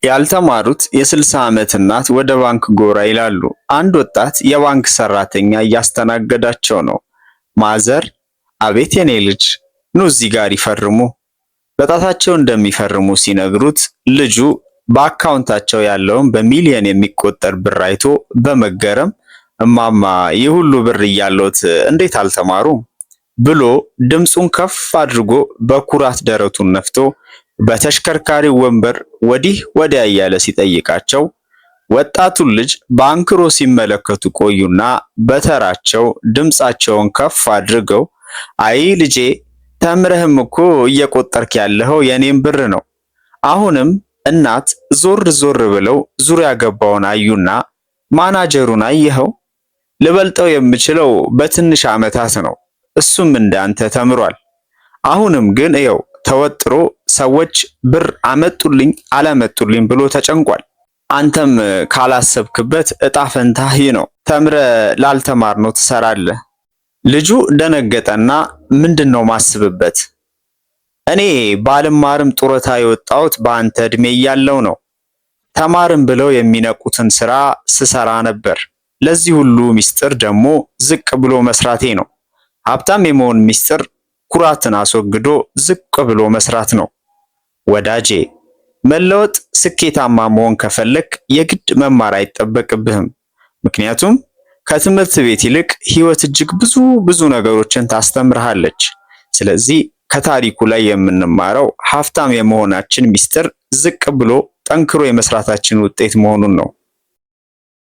ያልተማሩት የ60 ዓመት እናት ወደ ባንክ ጎራ ይላሉ። አንድ ወጣት የባንክ ሰራተኛ እያስተናገዳቸው ነው። ማዘር፣ አቤት የኔ ልጅ፣ ኑ እዚህ ጋር ይፈርሙ። በጣታቸው እንደሚፈርሙ ሲነግሩት ልጁ በአካውንታቸው ያለውን በሚሊዮን የሚቆጠር ብር አይቶ በመገረም እማማ ይህ ሁሉ ብር እያለዎት እንዴት አልተማሩም? ብሎ ድምፁን ከፍ አድርጎ በኩራት ደረቱን ነፍቶ በተሽከርካሪው ወንበር ወዲህ ወዲያ እያለ ሲጠይቃቸው ወጣቱን ልጅ በአንክሮ ሲመለከቱ ቆዩና በተራቸው ድምፃቸውን ከፍ አድርገው አይ ልጄ ተምረህም እኮ እየቆጠርክ ያለኸው የኔም ብር ነው። አሁንም እናት ዞር ዞር ብለው ዙሪያ ገባውን አዩና ማናጀሩን አየኸው? ልበልጠው የምችለው በትንሽ ዓመታት ነው። እሱም እንዳንተ ተምሯል። አሁንም ግን እየው ተወጥሮ ሰዎች ብር አመጡልኝ አላመጡልኝ ብሎ ተጨንቋል። አንተም ካላሰብክበት እጣ ፈንታህ ይህ ነው። ተምረ ላልተማርነው ትሰራለህ። ልጁ ደነገጠና ምንድነው ማስብበት? እኔ ባልማርም ጡረታ የወጣሁት በአንተ እድሜ እያለው ነው። ተማርም ብለው የሚነቁትን ስራ ስሰራ ነበር። ለዚህ ሁሉ ሚስጥር ደግሞ ዝቅ ብሎ መስራቴ ነው። ሀብታም የመሆን ሚስጥር ኩራትን አስወግዶ ዝቅ ብሎ መስራት ነው። ወዳጄ መለወጥ፣ ስኬታማ መሆን ከፈለክ የግድ መማር አይጠበቅብህም። ምክንያቱም ከትምህርት ቤት ይልቅ ህይወት እጅግ ብዙ ነገሮችን ታስተምርሃለች። ስለዚህ ከታሪኩ ላይ የምንማረው ሀብታም የመሆናችን ሚስጥር ዝቅ ብሎ ጠንክሮ የመስራታችን ውጤት መሆኑን ነው።